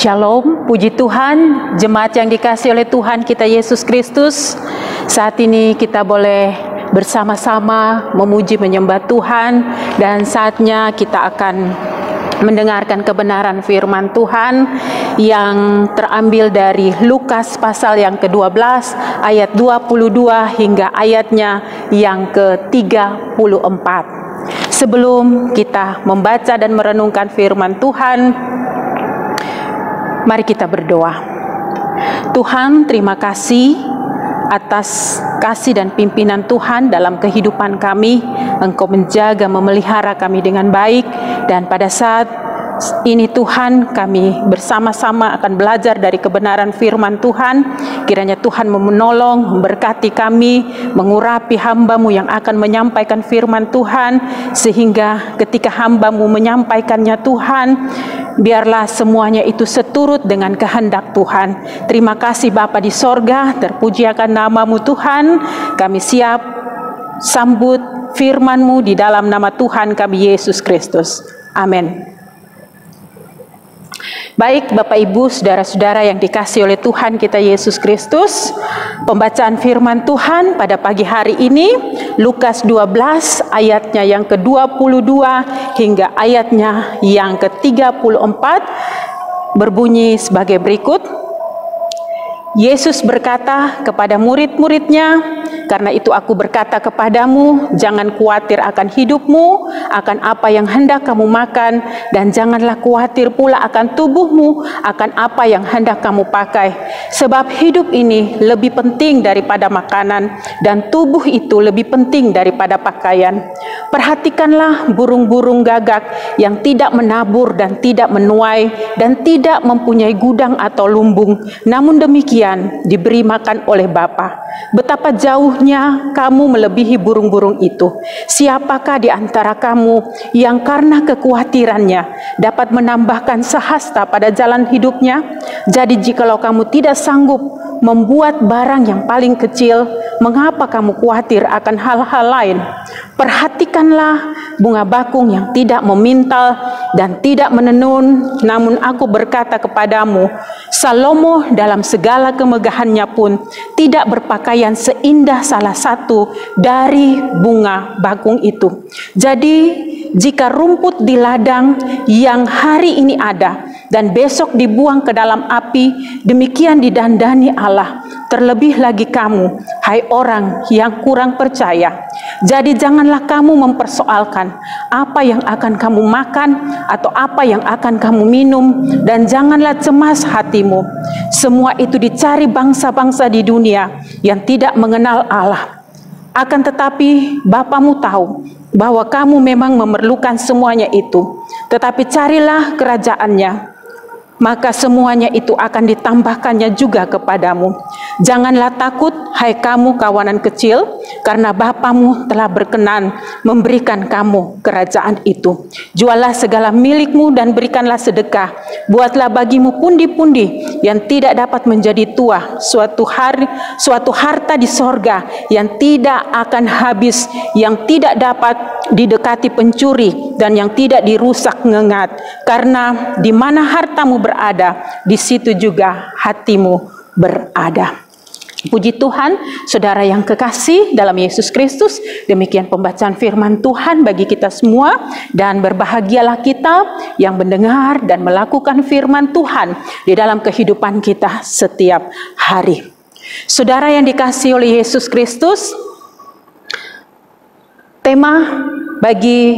Shalom, puji Tuhan, jemaat yang dikasihi oleh Tuhan kita Yesus Kristus. Saat ini kita boleh bersama-sama memuji menyembah Tuhan, dan saatnya kita akan mendengarkan kebenaran firman Tuhan yang terambil dari Lukas pasal yang ke-12 ayat 22 hingga ayatnya yang ke-34. Sebelum kita membaca dan merenungkan firman Tuhan, mari kita berdoa. Tuhan, terima kasih atas kasih dan pimpinan Tuhan dalam kehidupan kami. Engkau menjaga, memelihara kami dengan baik, dan pada saat ini Tuhan, kami bersama-sama akan belajar dari kebenaran firman Tuhan. Kiranya Tuhan menolong, memberkati kami, mengurapi hamba-Mu yang akan menyampaikan firman Tuhan, sehingga ketika hamba-Mu menyampaikannya Tuhan, biarlah semuanya itu seturut dengan kehendak Tuhan. Terima kasih Bapa di sorga, terpuji akan nama-Mu Tuhan. Kami siap sambut firman-Mu di dalam nama Tuhan kami Yesus Kristus. Amin. Baik Bapak Ibu, saudara-saudara yang dikasihi oleh Tuhan kita Yesus Kristus, pembacaan firman Tuhan pada pagi hari ini, Lukas 12 ayatnya yang ke-22 hingga ayatnya yang ke-34, berbunyi sebagai berikut. Yesus berkata kepada murid-muridnya, "Karena itu aku berkata kepadamu, jangan khawatir akan hidupmu, akan apa yang hendak kamu makan, dan janganlah khawatir pula akan tubuhmu, akan apa yang hendak kamu pakai. Sebab hidup ini lebih penting daripada makanan, dan tubuh itu lebih penting daripada pakaian. Perhatikanlah burung-burung gagak yang tidak menabur dan tidak menuai, dan tidak mempunyai gudang atau lumbung, namun demikian diberi makan oleh Bapa. Betapa jauhnya kamu melebihi burung-burung itu. Siapakah di antara kamu yang karena kekhawatirannya dapat menambahkan sehasta pada jalan hidupnya? Jadi jikalau kamu tidak sanggup membuat barang yang paling kecil, mengapa kamu khawatir akan hal-hal lain? Perhatikanlah bunga bakung yang tidak memintal dan tidak menenun, namun aku berkata kepadamu, Salomo dalam segala kemegahannya pun tidak berpakaian seindah salah satu dari bunga bakung itu. Jadi jika rumput di ladang yang hari ini ada dan besok dibuang ke dalam api, demikian didandani Allah. Terlebih lagi kamu, hai orang yang kurang percaya. Jadi janganlah kamu mempersoalkan apa yang akan kamu makan atau apa yang akan kamu minum, dan janganlah cemas hatimu. Semua itu dicari bangsa-bangsa di dunia yang tidak mengenal Allah. Akan tetapi Bapamu tahu bahwa kamu memang memerlukan semuanya itu. Tetapi carilah kerajaannya, maka semuanya itu akan ditambahkannya juga kepadamu. Janganlah takut, hai kamu kawanan kecil, karena Bapamu telah berkenan memberikan kamu kerajaan itu. Juallah segala milikmu dan berikanlah sedekah. Buatlah bagimu pundi-pundi yang tidak dapat menjadi tua, suatu harta di sorga yang tidak akan habis, yang tidak dapat didekati pencuri, dan yang tidak dirusak ngengat. Karena di mana hartamu berada, di situ juga hatimu berada. Puji Tuhan, saudara yang kekasih dalam Yesus Kristus, demikian pembacaan firman Tuhan bagi kita semua, dan berbahagialah kita yang mendengar dan melakukan firman Tuhan di dalam kehidupan kita setiap hari. Saudara yang dikasihi oleh Yesus Kristus, tema bagi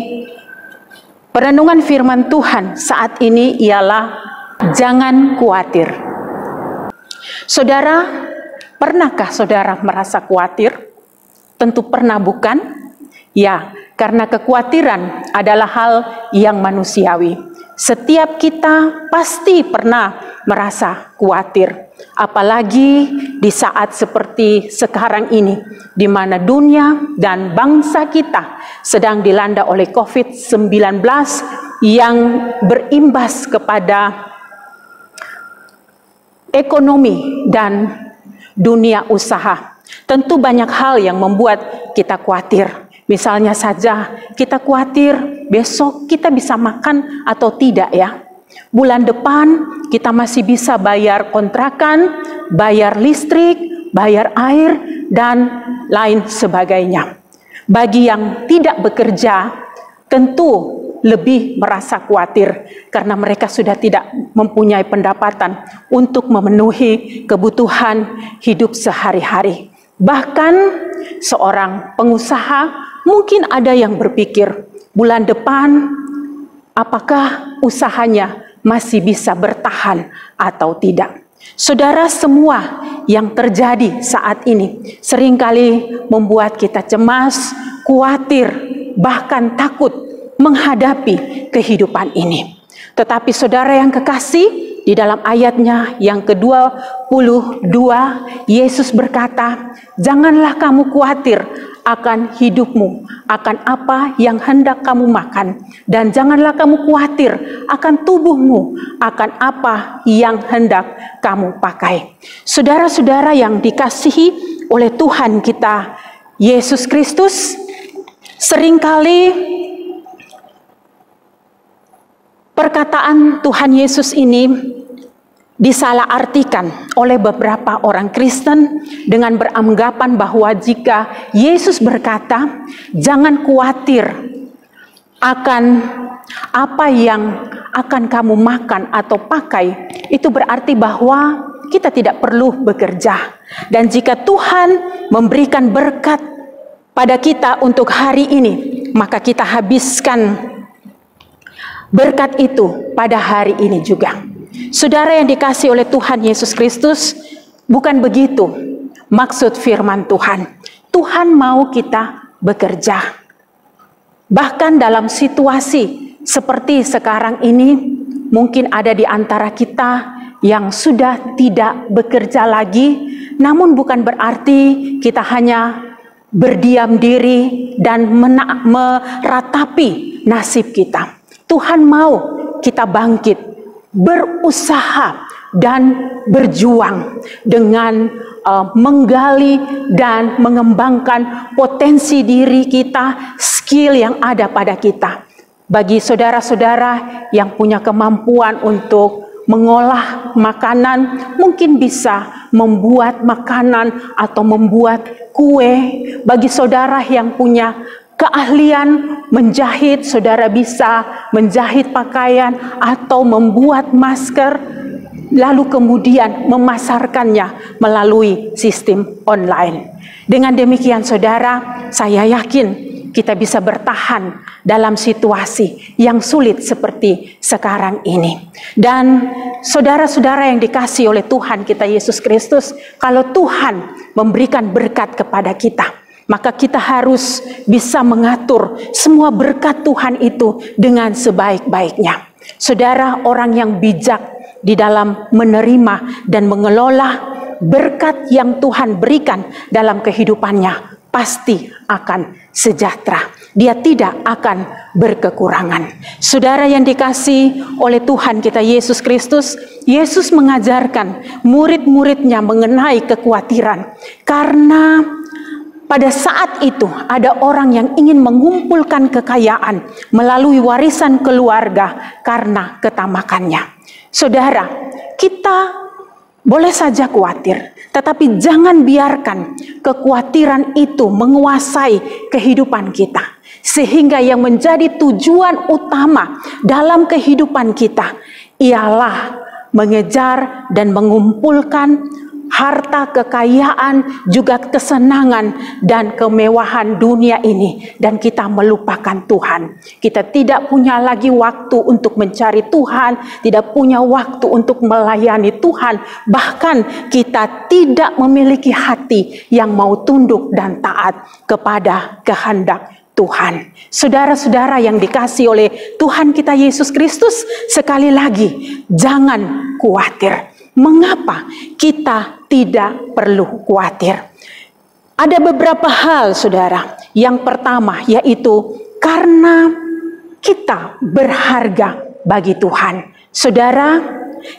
perenungan firman Tuhan saat ini ialah jangan khawatir. Saudara, pernahkah saudara merasa khawatir? Tentu pernah, bukan? Ya, karena kekhawatiran adalah hal yang manusiawi. Setiap kita pasti pernah merasa khawatir. Apalagi di saat seperti sekarang ini, di mana dunia dan bangsa kita sedang dilanda oleh COVID-19 yang berimbas kepada ekonomi dan dunia usaha. Tentu banyak hal yang membuat kita khawatir. Misalnya saja kita khawatir besok kita bisa makan atau tidak ya. Bulan depan kita masih bisa bayar kontrakan, bayar listrik, bayar air, dan lain sebagainya. Bagi yang tidak bekerja, tentu lebih merasa khawatir karena mereka sudah tidak mempunyai pendapatan untuk memenuhi kebutuhan hidup sehari-hari. Bahkan seorang pengusaha mungkin ada yang berpikir, bulan depan apakah usahanya masih bisa bertahan atau tidak. Saudara, semua yang terjadi saat ini seringkali membuat kita cemas, khawatir, bahkan takut menghadapi kehidupan ini. Tetapi saudara yang kekasih, di dalam ayatnya yang ke-22, Yesus berkata, "Janganlah kamu khawatir akan hidupmu, akan apa yang hendak kamu makan, dan janganlah kamu khawatir akan tubuhmu, akan apa yang hendak kamu pakai." Saudara-saudara yang dikasihi oleh Tuhan kita Yesus Kristus, seringkali perkataan Tuhan Yesus ini disalahartikan oleh beberapa orang Kristen dengan beranggapan bahwa jika Yesus berkata, "Jangan khawatir akan apa yang akan kamu makan atau pakai," itu berarti bahwa kita tidak perlu bekerja. Dan jika Tuhan memberikan berkat pada kita untuk hari ini, maka kita habiskan berkat itu pada hari ini juga. Saudara yang dikasihi oleh Tuhan Yesus Kristus, bukan begitu maksud firman Tuhan. Tuhan mau kita bekerja. Bahkan dalam situasi seperti sekarang ini, mungkin ada di antara kita yang sudah tidak bekerja lagi, namun bukan berarti kita hanya berdiam diri dan meratapi nasib kita. Tuhan mau kita bangkit, berusaha dan berjuang dengan menggali dan mengembangkan potensi diri kita, skill yang ada pada kita. Bagi saudara-saudara yang punya kemampuan untuk mengolah makanan, mungkin bisa membuat makanan atau membuat kue. Bagi saudara yang punya keahlian menjahit, saudara bisa menjahit pakaian atau membuat masker, lalu kemudian memasarkannya melalui sistem online. Dengan demikian saudara, saya yakin kita bisa bertahan dalam situasi yang sulit seperti sekarang ini. Dan saudara-saudara yang dikasihi oleh Tuhan kita Yesus Kristus, kalau Tuhan memberikan berkat kepada kita, maka kita harus bisa mengatur semua berkat Tuhan itu dengan sebaik-baiknya. Saudara, orang yang bijak di dalam menerima dan mengelola berkat yang Tuhan berikan dalam kehidupannya pasti akan sejahtera. Dia tidak akan berkekurangan. Saudara yang dikasihi oleh Tuhan kita Yesus Kristus, Yesus mengajarkan murid-muridnya mengenai kekhawatiran. Karena pada saat itu ada orang yang ingin mengumpulkan kekayaan melalui warisan keluarga karena ketamakannya. Saudara, kita boleh saja khawatir, tetapi jangan biarkan kekhawatiran itu menguasai kehidupan kita. Sehingga yang menjadi tujuan utama dalam kehidupan kita ialah mengejar dan mengumpulkan harta, kekayaan, juga kesenangan dan kemewahan dunia ini. Dan kita melupakan Tuhan. Kita tidak punya lagi waktu untuk mencari Tuhan, tidak punya waktu untuk melayani Tuhan. Bahkan kita tidak memiliki hati yang mau tunduk dan taat kepada kehendak Tuhan. Saudara-saudara yang dikasihi oleh Tuhan kita Yesus Kristus, sekali lagi jangan khawatir. Mengapa kita tidak perlu khawatir? Ada beberapa hal, saudara. Yang pertama yaitu karena kita berharga bagi Tuhan. Saudara,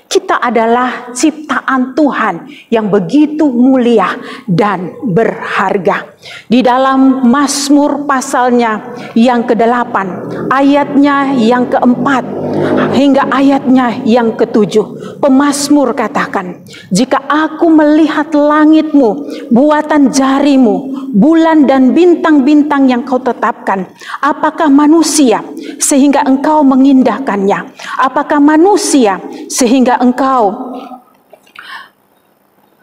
Kita adalah ciptaan Tuhan yang begitu mulia dan berharga. Di dalam Mazmur pasalnya yang ke-8, ayatnya yang ke-4 hingga ayatnya yang ke-7, pemazmur katakan, "Jika aku melihat langitmu, buatan jarimu, bulan dan bintang-bintang yang kau tetapkan, apakah manusia sehingga engkau mengindahkannya? Apakah manusia sehingga engkau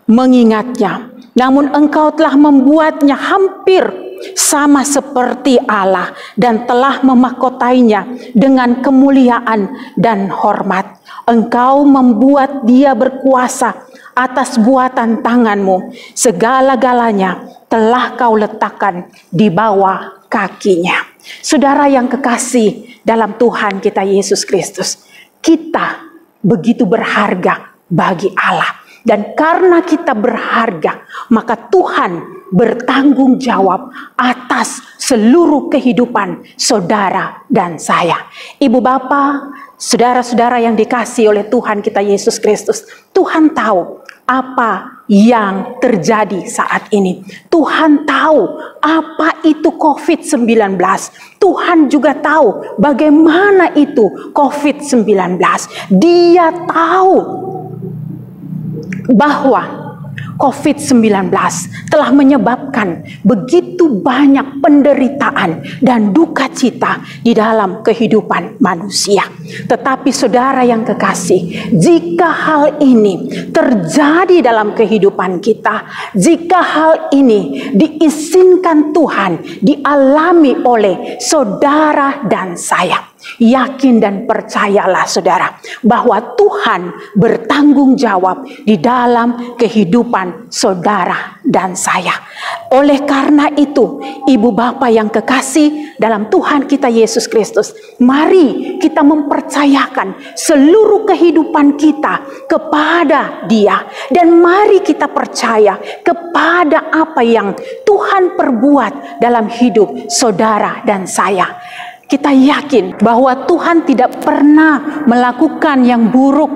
mengingatnya? Namun engkau telah membuatnya hampir sama seperti Allah dan telah memahkotainya dengan kemuliaan dan hormat. Engkau membuat dia berkuasa atas buatan tanganmu. Segala-galanya telah kau letakkan di bawah kakinya." Saudara yang kekasih dalam Tuhan kita Yesus Kristus, kita begitu berharga bagi Allah. Dan karena kita berharga, maka Tuhan bertanggung jawab atas seluruh kehidupan saudara dan saya. Ibu bapa, saudara-saudara yang dikasihi oleh Tuhan kita Yesus Kristus, Tuhan tahu apa yang terjadi saat ini. Tuhan tahu apa itu COVID-19. Tuhan juga tahu bagaimana itu COVID-19. Dia tahu bahwa COVID-19 telah menyebabkan begitu banyak penderitaan dan duka cita di dalam kehidupan manusia. Tetapi saudara yang kekasih, jika hal ini terjadi dalam kehidupan kita, jika hal ini diizinkan Tuhan dialami oleh saudara dan saya, yakin dan percayalah saudara bahwa Tuhan bertanggung jawab di dalam kehidupan saudara dan saya. Oleh karena itu, ibu bapa yang kekasih dalam Tuhan kita Yesus Kristus, mari kita mempercayakan seluruh kehidupan kita kepada Dia, dan mari kita percaya kepada apa yang Tuhan perbuat dalam hidup saudara dan saya. Kita yakin bahwa Tuhan tidak pernah melakukan yang buruk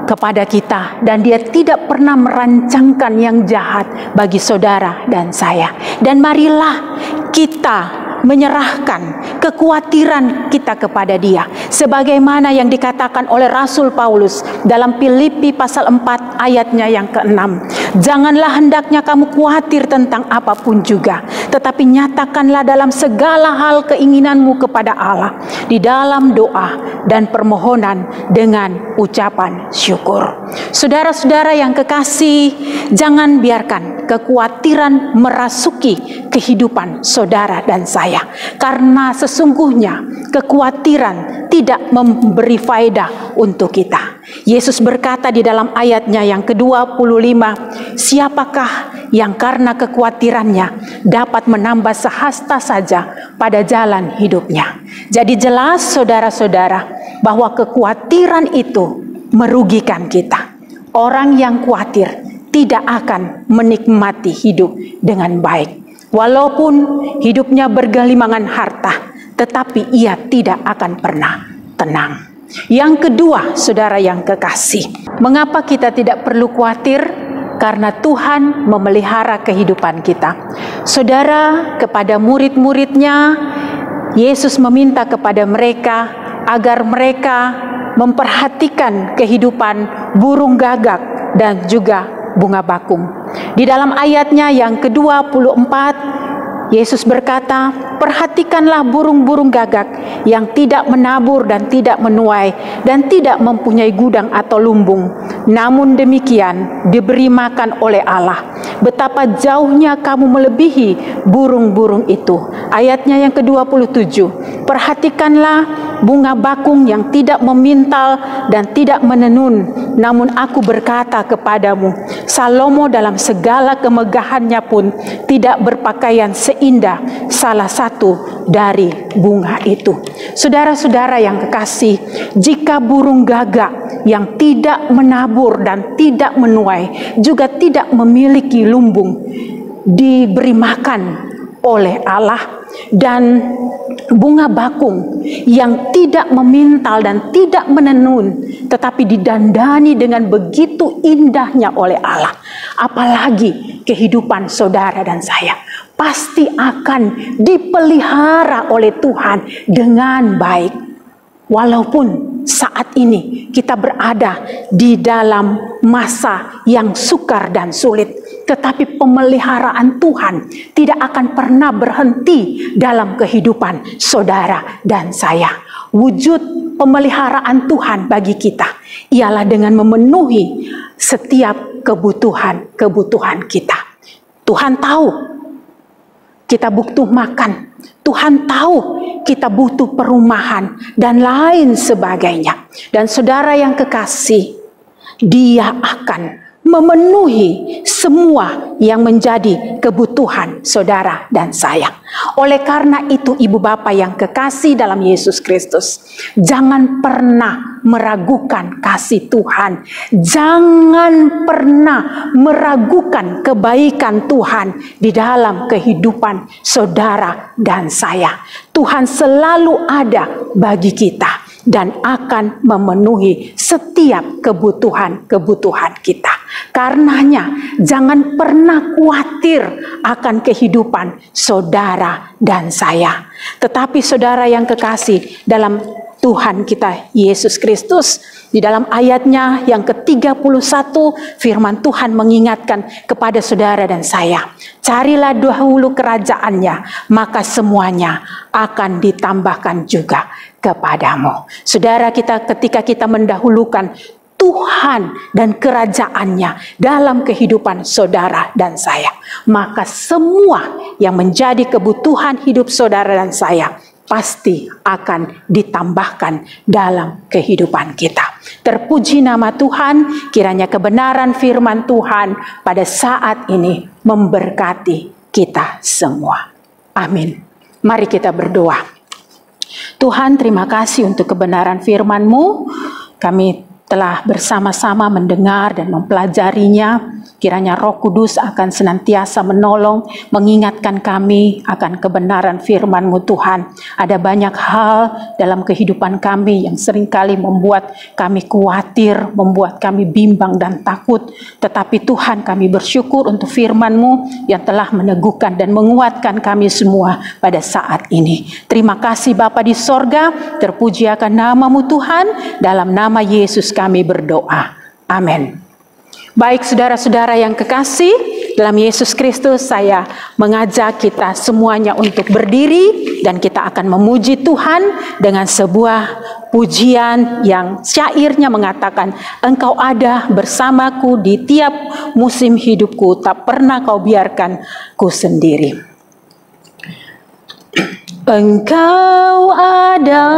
kepada kita, dan Dia tidak pernah merancangkan yang jahat bagi saudara dan saya. Dan marilah kita menyerahkan kekhawatiran kita kepada Dia, sebagaimana yang dikatakan oleh Rasul Paulus dalam Filipi pasal 4 ayatnya yang ke-6. "Janganlah hendaknya kamu khawatir tentang apapun juga, tetapi nyatakanlah dalam segala hal keinginanmu kepada Allah di dalam doa dan permohonan dengan ucapan syukur." Saudara-saudara yang kekasih, jangan biarkan kekhawatiran merasuki kehidupan saudara dan saya, karena sesungguhnya kekhawatiran tidak memberi faedah untuk kita. Yesus berkata di dalam ayatnya yang ke-25, "Siapakah yang karena kekhawatirannya dapat menambah sehasta saja pada jalan hidupnya?" Jadi jelas saudara-saudara bahwa kekhawatiran itu merugikan kita. Orang yang khawatir tidak akan menikmati hidup dengan baik. Walaupun hidupnya bergelimangan harta, tetapi ia tidak akan pernah tenang. Yang kedua, saudara yang kekasih, mengapa kita tidak perlu khawatir? Karena Tuhan memelihara kehidupan kita. Saudara, kepada murid-muridnya, Yesus meminta kepada mereka agar mereka memperhatikan kehidupan burung gagak dan juga bunga bakung. Di dalam ayatnya yang ke-24, Yesus berkata, "Perhatikanlah burung-burung gagak yang tidak menabur dan tidak menuai dan tidak mempunyai gudang atau lumbung. Namun demikian diberi makan oleh Allah. Betapa jauhnya kamu melebihi burung-burung itu." Ayatnya yang ke-27, "Perhatikanlah bunga bakung yang tidak memintal dan tidak menenun. Namun aku berkata kepadamu, Salomo dalam segala kemegahannya pun tidak berpakaian seindah salah satu dari bunga itu." Saudara-saudara yang kekasih, jika burung gagak yang tidak menabur dan tidak menuai, juga tidak memiliki lumbung, diberi makan oleh Allah, dan bunga bakung yang tidak memintal dan tidak menenun, tetapi didandani dengan begitu indahnya oleh Allah. Apalagi kehidupan saudara dan saya pasti akan dipelihara oleh Tuhan dengan baik. Walaupun saat ini kita berada di dalam masa yang sukar dan sulit, tetapi pemeliharaan Tuhan tidak akan pernah berhenti dalam kehidupan saudara dan saya. Wujud pemeliharaan Tuhan bagi kita ialah dengan memenuhi setiap kebutuhan kita. Tuhan tahu kita butuh makan, Tuhan tahu kita butuh perumahan dan lain sebagainya. Dan saudara yang kekasih, Dia akan memenuhi semua yang menjadi kebutuhan saudara dan saya. Oleh karena itu, ibu bapak yang kekasih dalam Yesus Kristus, jangan pernah meragukan kasih Tuhan. Jangan pernah meragukan kebaikan Tuhan di dalam kehidupan saudara dan saya. Tuhan selalu ada bagi kita dan akan memenuhi setiap kebutuhan kita. Karenanya jangan pernah khawatir akan kehidupan saudara dan saya. Tetapi saudara yang kekasih dalam Tuhan kita Yesus Kristus, di dalam ayatnya yang ke-31 firman Tuhan mengingatkan kepada saudara dan saya, carilah dahulu kerajaannya, maka semuanya akan ditambahkan juga kepadamu. Saudara, ketika kita mendahulukan Tuhan dan kerajaannya dalam kehidupan saudara dan saya, maka semua yang menjadi kebutuhan hidup saudara dan saya pasti akan ditambahkan dalam kehidupan kita. Terpuji nama Tuhan, kiranya kebenaran firman Tuhan pada saat ini memberkati kita semua. Amin. Mari kita berdoa. Tuhan, terima kasih untuk kebenaran firman-Mu. Kami telah bersama-sama mendengar dan mempelajarinya. Kiranya Roh Kudus akan senantiasa menolong, mengingatkan kami akan kebenaran firman-Mu Tuhan. Ada banyak hal dalam kehidupan kami yang seringkali membuat kami khawatir, membuat kami bimbang dan takut. Tetapi Tuhan, kami bersyukur untuk firman-Mu yang telah meneguhkan dan menguatkan kami semua pada saat ini. Terima kasih Bapa di sorga, terpuji akan nama-Mu Tuhan. Dalam nama Yesus kami berdoa. Amin. Baik saudara-saudara yang kekasih dalam Yesus Kristus, saya mengajak kita semuanya untuk berdiri dan kita akan memuji Tuhan dengan sebuah pujian yang syairnya mengatakan, Engkau ada bersamaku di tiap musim hidupku, tak pernah Kau biarkan ku sendiri. Engkau ada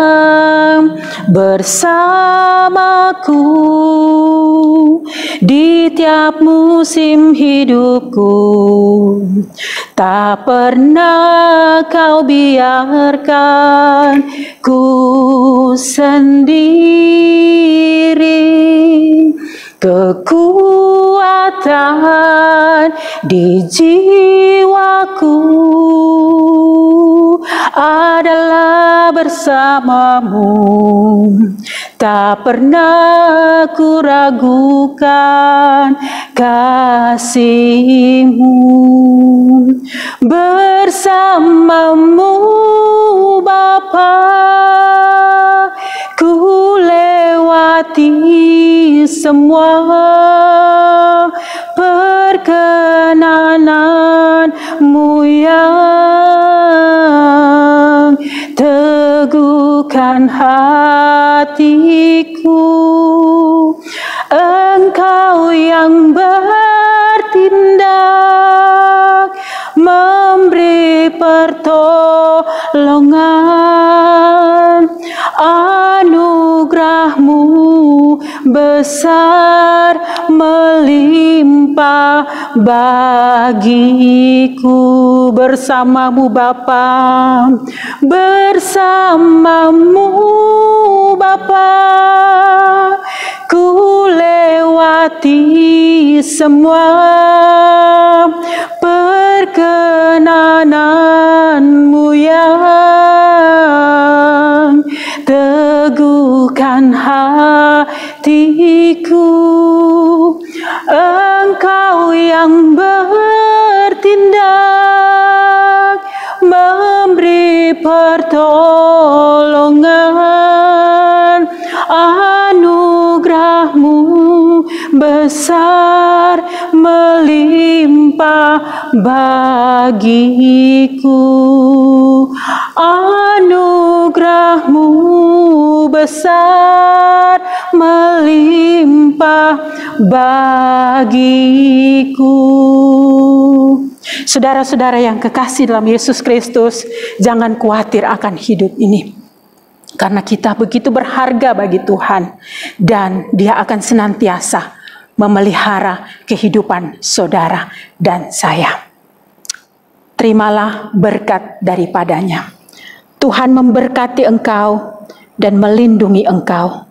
bersamaku di tiap musim hidupku, tak pernah Kau biarkan ku sendiri. Kekuatan di jiwaku adalah bersamamu, tak pernah ku ragukan kasih-Mu. Bersamamu Bapa, ku lewati semua perkenanan-Mu yang teguhkan hatiku. Engkau yang bertindak memberi pertolongan, anugerah-Mu besar melimpah bagiku. Bersama-Mu Bapa, bersama-Mu Bapa, ku lewati semua perkenanan-Mu pertolongan, anugerah-Mu besar melimpah bagiku. Anugerah-Mu besar melimpah bagiku. Saudara-saudara yang kekasih dalam Yesus Kristus, jangan khawatir akan hidup ini. Karena kita begitu berharga bagi Tuhan, dan Dia akan senantiasa memelihara kehidupan saudara dan saya. Terimalah berkat daripadanya. Tuhan memberkati engkau dan melindungi engkau.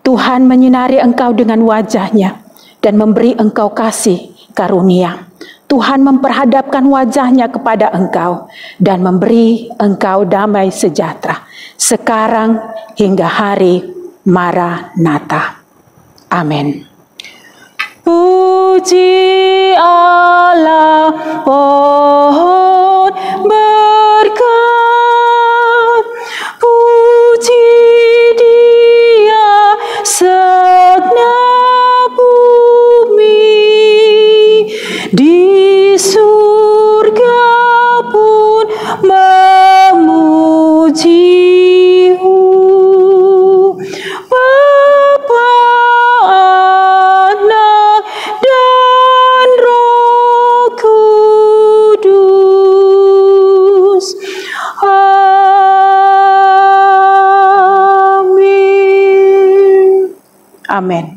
Tuhan menyinari engkau dengan wajah-Nya dan memberi engkau kasih karunia. Tuhan memperhadapkan wajah-Nya kepada engkau dan memberi engkau damai sejahtera sekarang hingga hari Maranatha. Amin. Puji Allah, pohon berkat, puji Dia segenap bumi, di surga pun memuji-Mu. Bapa, Anak, dan Roh Kudus. Amin. Amin.